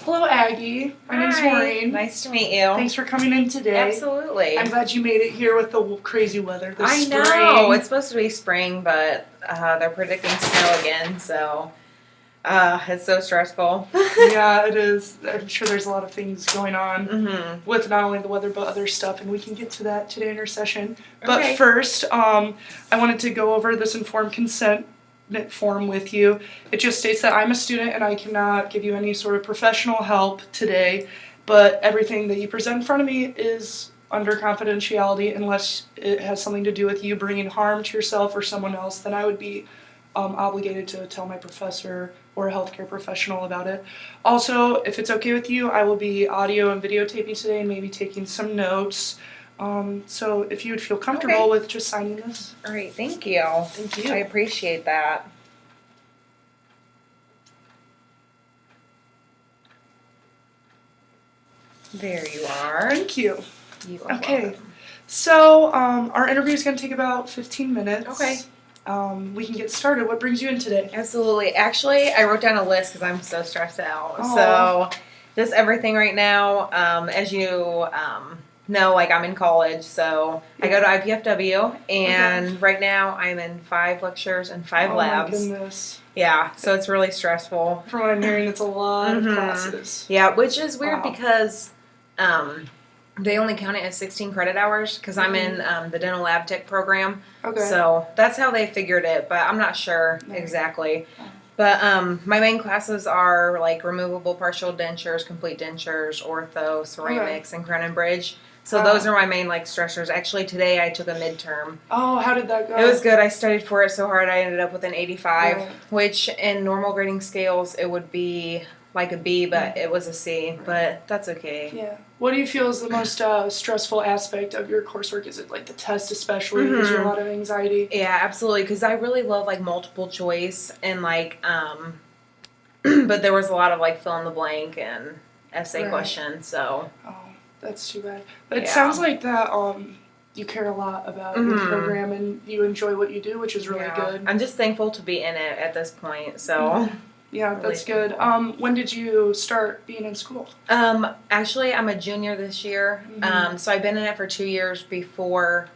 Hello, Aggie. My name's Hi. Maureen. Nice to meet you. Thanks for coming in today. Absolutely. I'm glad you made it here with the crazy weather this I spring. know. It's supposed to be spring, but they're predicting snow again, so it's so stressful. Yeah, it is. I'm sure there's a lot of things going on Mm-hmm. with not only the weather but other stuff, and we can get to that today in our session. But Okay. first, I wanted to go over this informed consent form with you. It just states that I'm a student and I cannot give you any sort of professional help today, but everything that you present in front of me is under confidentiality unless it has something to do with you bringing harm to yourself or someone else. Then I would be obligated to tell my professor or a healthcare professional about it. Also, if it's okay with you, I will be audio and videotaping today and maybe taking some notes. So if you would feel comfortable with just signing this. All right. Thank you. Thank you. I appreciate that. There you are. Thank you. You are Okay. welcome. So our interview is going to take about 15 minutes. Okay. We can get started. What brings you in today? Absolutely. Actually, I wrote down a list because I'm so stressed out. Oh. So, just everything right now. As you know, like I'm in college, so I go to IPFW, and right now I'm in 5 lectures and 5 labs. Oh my goodness. Yeah, so it's really stressful. From what I'm hearing, it's a lot of classes. Yeah, which is weird Wow. because they only count it as 16 credit hours because I'm in the dental lab tech program. Okay. So that's how they figured it, but I'm not sure exactly. But my main classes are like removable partial dentures, complete dentures, ortho, ceramics, and crown and bridge. So those are my main like stressors. Actually, today I took a midterm. Oh, how did that go? It was good. I studied for it so hard. I ended up with an 85, Right. which in normal grading scales it would be like a B, but it was a C. But that's okay. Yeah. What do you feel is the most stressful aspect of your coursework? Is it like the test especially? Gives you a lot of anxiety? Yeah, absolutely. Because I really love like multiple choice and like, but there was a lot of like fill in the blank and essay questions. So. Oh, that's too bad. But it Yeah. sounds like that you care a lot about your program and you enjoy what you do, which is really good. I'm just thankful to be in it at this point. So. Yeah, Really that's good. thankful. When did you start being in school? Actually, I'm a junior this year. So I've been in it for 2 years before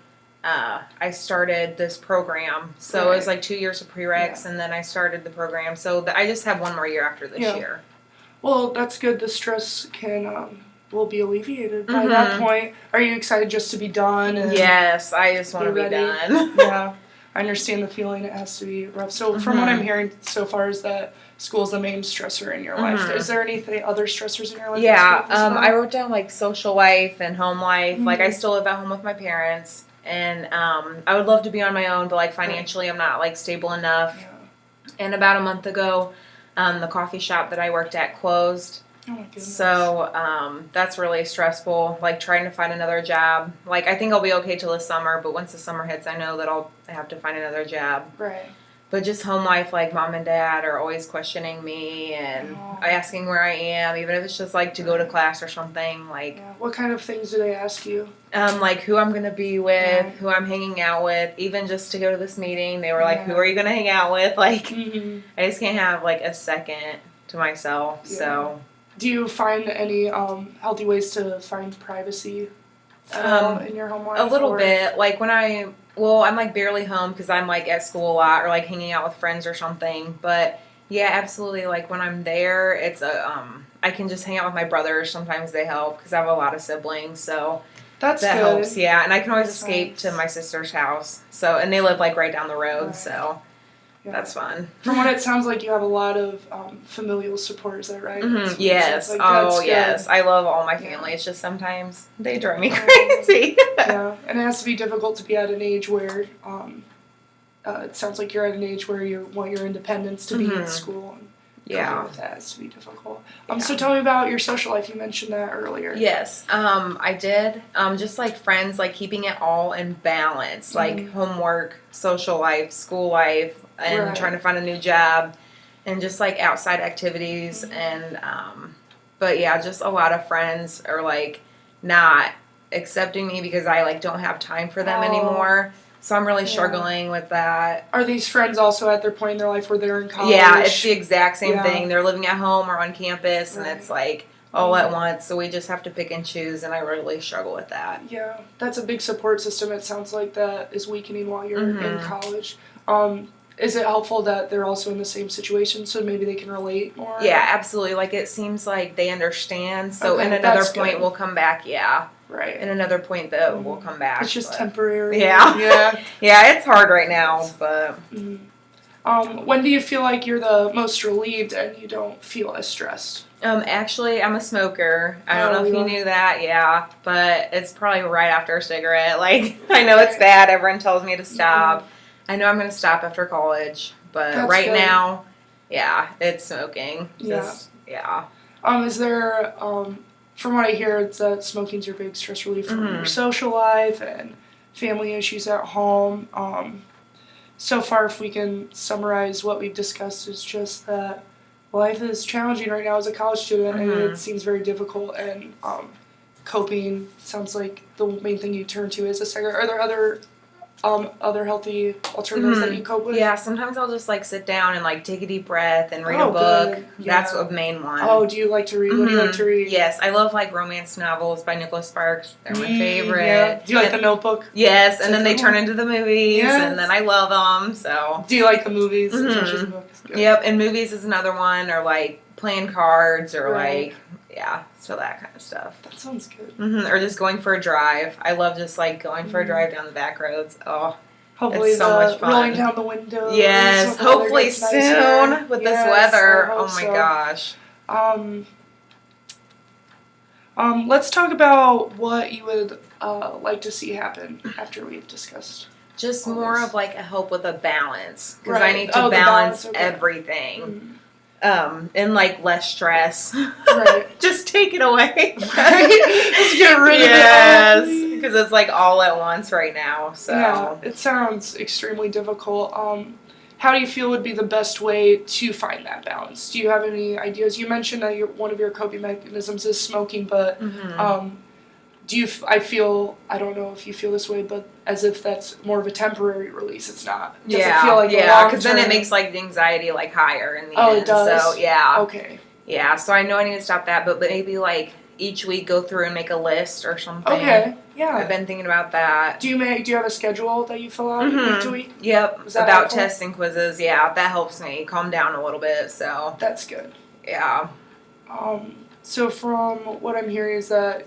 I started this program. So it was like 2 years of prereqs, and then I started the program. So I just have 1 more year after this year. Well, that's good. The stress will be alleviated by that point. Are you excited just to be done? And Yes, I just want to be ready? done. Yeah, I understand the feeling. It has to be rough. So from what I'm hearing so far is that school's the main stressor in your life. Is there anything other stressors in your life? Yeah, that school is I wrote down like social life and home life. Like I still live at home with my parents, and I would love to be on my own, but like financially I'm not like stable enough. Yeah. And about a month ago, the coffee shop that I worked at closed. Oh my goodness. So that's really stressful, like trying to find another job. Like I think I'll be okay till the summer, but once the summer hits, I know that I'll have to find another job. Right. But just home life, like mom and dad are always questioning me and asking where I am, even if it's just like to go to class or something. Like, Yeah. What kind of things do they ask you? like who I'm gonna be with, who I'm hanging out with. Even just to go to this meeting, they were like, "Who are you gonna hang out with?" Like, I just can't have like a second to myself. Yeah. So. Do you find any healthy ways to find privacy in your home life? A little bit. Like when I'm like barely home because I'm like at school a lot or like hanging out with friends or something. But yeah, absolutely. Like when I'm there, it's I can just hang out with my brothers. Sometimes they help because I have a lot of siblings. So that good. Helps. Yeah, and I can always That's escape nice. to my sister's house. So and they live like right down the road. So. Yeah. That's fun. From what it sounds like, you have a lot of familial support. Is that right? Yes. Like Yes. I love all my family. It's just sometimes they drive me crazy. Yeah, and it has to be difficult to be at an age where it sounds like you're at an age where you want your independence to be in school. And coping with that has to be difficult. So tell me about your social life. You mentioned that earlier. Yes, I did. Just like friends, like keeping it all in balance, like homework, social life, school life, and trying to find a new job, and just like outside activities, and but yeah, just a lot of friends are like not accepting me because I like don't have time for them anymore. So I'm really Yeah. struggling with that. Are these friends also at their point in their life where they're in college? Yeah, it's the exact same Yeah. thing. They're living at home or on campus, and Right. it's like all at once. So we just have to pick and choose, and I really struggle with that. Yeah, that's a big support system. It sounds like that is weakening while you're in Mhm. college. Is it helpful that they're also in the same situation so maybe they can relate more? Yeah, absolutely. Like it seems like they understand. So Okay, in another that's point good. we'll come back. Yeah, Right. in another point that will come back. It's just but- temporary. Yeah. Yeah. Yeah, it's hard right now, but Mhm. When do you feel like you're the most relieved and you don't feel as stressed? actually I'm a smoker. I don't know if you you are? knew that, yeah. But it's probably right after a cigarette. Like I know it's bad, everyone tells me to stop. I know I'm gonna stop after college, but That's right good. now, yeah, it's smoking. Yeah. Just, yeah. Is there, from what I hear, it's that smoking's your big stress relief from your Mhm. social life and family issues at home. So far, if we can summarize what we've discussed, is just that life is challenging right now as a college student, and Mhm. it seems very difficult. And coping sounds like the main thing you turn to is a cigarette. Are there other healthy alternatives that you cope with? Yeah, sometimes I'll just like sit down and like take a deep breath and read Oh, a book. good. That's Yeah. a main one. Oh, do you like to read? What do you like to read? Yes, I love like romance novels by Nicholas Sparks. They're my Mm, favorite. Yeah. Do you like The And- Notebook? Yes, It's and a then they good turn one. into the movies, Yes. and then I love them. So, Do you like the movies as much as Mhm. the books? Good. yep. And movies is another one, or like playing cards, or Right. like so that kind of stuff. That sounds good. Or just going for a drive. I love just like going for a Mhm. drive down the back roads. Oh, Hopefully, It's so the much fun. rolling down the windows. yes. when the weather Hopefully gets soon nicer. with Yes, this weather. I Oh hope my so. gosh. Let's talk about what you would like to see happen after we've discussed. Just all more this. of like a hope with a balance, because Right. I need to Oh, the balance balance, okay. everything. And like less stress. Right. Just take it away. Just get rid of it all, Yes, please. because it's like all at once right now. So Yeah, it sounds extremely difficult. How do you feel would be the best way to find that balance? Do you have any ideas? You mentioned that one of your coping mechanisms is smoking, but do you? I don't know if you feel this way, but as if that's more of a temporary release. It's not. Does it feel like a yeah, long because then it term- makes like the anxiety like higher in the Oh, end. it does? So yeah, Okay. yeah. So I know I need to stop that, but maybe like each week go through and make a list or something. Okay. I've Yeah. been thinking about that. Do you have a schedule that you fill out week to week? Yep. Is that About helpful? tests and quizzes. Yeah, that helps me calm down a little bit. So That's good. yeah. So from what I'm hearing is that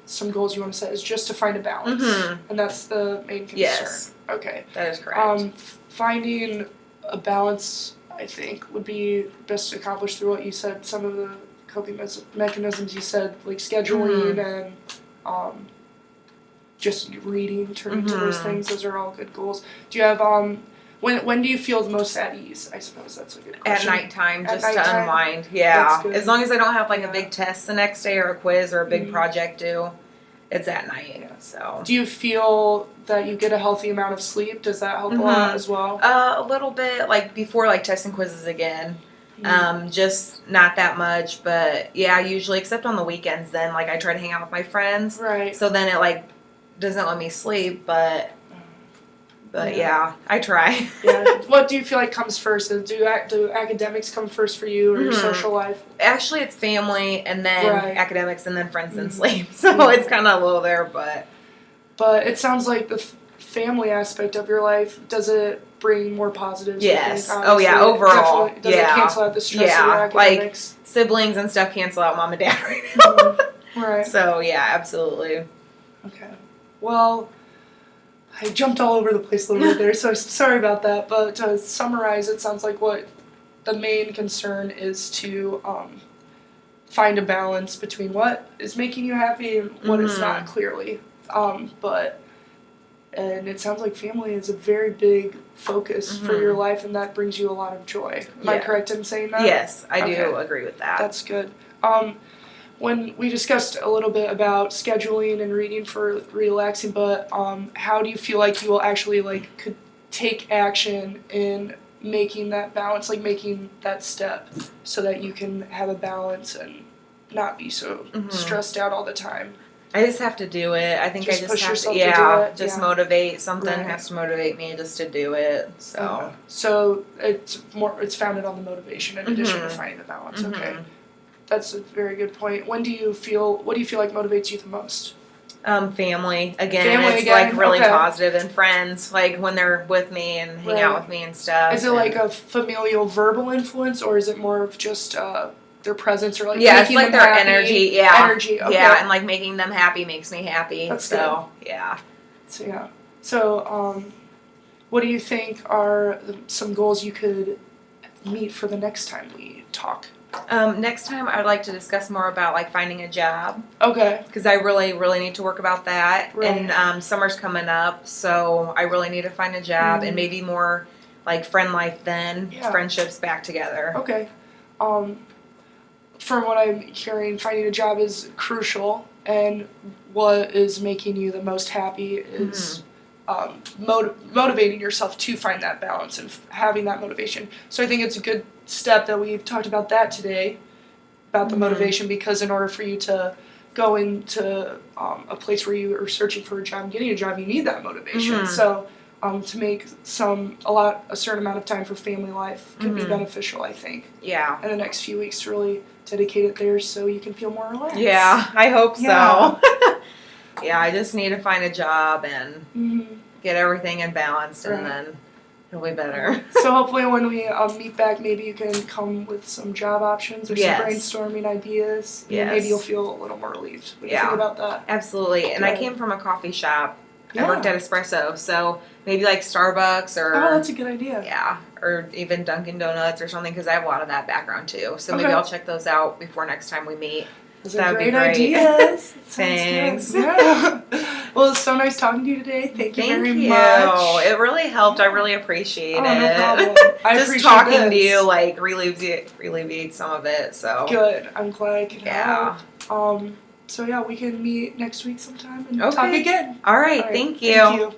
some goals you want to set is just to find a balance, and that's the main concern. Yes. Okay. That is correct. Finding a balance, I think, would be best accomplished through what you said. Some of the coping mechanisms you said, like scheduling and just reading, turning to those things. Those are all good goals. Do you have when do you feel the most at ease? I suppose that's a good At question. nighttime, At just to nighttime? unwind. Yeah. That's good. As long as I don't have like Yeah. a big test the next day or a quiz or a big Mhm. project due, it's at night. Yeah. So Do you feel that you get a healthy amount of sleep? Does that help a lot as well? a little bit like before like tests and quizzes again. Just not that much, but yeah, usually except on the weekends then like I try to hang out with my friends. Right. So then it like doesn't let me sleep, but Yeah. yeah, I try. Yeah. What do you feel like comes first? Do academics come first for you, or your Mhm. social life? Actually, it's family and then Right. academics and then friends and Mhm. sleep. So Mhm. it's kind of low there, but But it sounds like the family aspect of your life, does it bring more positives? you Yes. think? Oh, yeah, Obviously, it overall, definitely- Does it yeah. cancel out the stress Yeah, of your like- academics? siblings and stuff cancel out mom and dad right now. Right. So yeah, absolutely. Okay. Well, I jumped all over the place a little bit there, so sorry about that. But to summarize, it sounds like what the main concern is to find a balance between what is making you happy and what is not, clearly. And it sounds like family is a very big focus for your life, and that brings you a lot of joy. Am I Yeah. correct in saying that? Yes, I Okay. do agree with that. That's good. When we discussed a little bit about scheduling and reading for relaxing, but how do you feel like you will actually could take action in making that balance, like making that step, so that you can have a balance and not be so stressed out all the time? I just have to do it. I think Just I just push have yourself to, to do yeah, it, just yeah. motivate. Something Right. has to motivate me just to do it. So, So it's founded on the motivation in addition to Mhm. finding the balance. Okay. Mhm. That's a very good point. What do you feel like motivates you the most? Family again. Family it's again, like really okay. positive, and friends, like when they're with me and hang out Right. with me and stuff. Is it like a familial verbal influence, or is it more of just their presence, or like yeah, it's making like them their happy? energy. Yeah, Energy. Okay. yeah, and like making them happy makes me happy. That's so yeah. So yeah. So what do you think are some goals you could meet for the next time we talk? Next time, I'd like to discuss more about like finding a job. Okay. Because I really, really need to work about that. Right. And summer's coming up, so I really need to find a job and maybe more like friend life then, Yeah. friendships back together. Okay. From what I'm hearing, finding a job is crucial, and what is making you the most happy is motivating yourself to find that balance and having that motivation. So I think it's a good step that we've talked about that today, about the motivation, because in order for you to go into a place where you are searching for a job, getting a job, you need that motivation. So to make a certain amount of time for family life could be beneficial, I think. Yeah. In the next few weeks, to really dedicate it there so you can feel more relaxed. Yeah, I hope Yeah. so. Yeah, I just need to find a job and get everything in balance, and Right. then it'll be better. So hopefully when we meet back, maybe you can come with some job options or Yes. some brainstorming ideas. And Yes. maybe you'll feel a little more relieved. What do you Yeah. think about that? Absolutely. And I Good. came from a coffee shop. Yeah. I worked at Espresso, so maybe like Starbucks or Oh, that's a good idea. yeah, or even Dunkin' Donuts or something, because I have a lot of that background too. So maybe Okay. I'll check those out before next time we meet. Those are That'd be great great. ideas. That sounds Thanks. good. Yeah. Well, it's so nice talking to you today. Thank you very Thank you. much. It really helped. I really appreciate Oh, it. no problem. I Just appreciate talking to this. you like relieves some of it. So Good. I'm glad I could yeah. help. So yeah, we can meet next week sometime and Okay. talk again. All right. All right. Thank you. Thank you.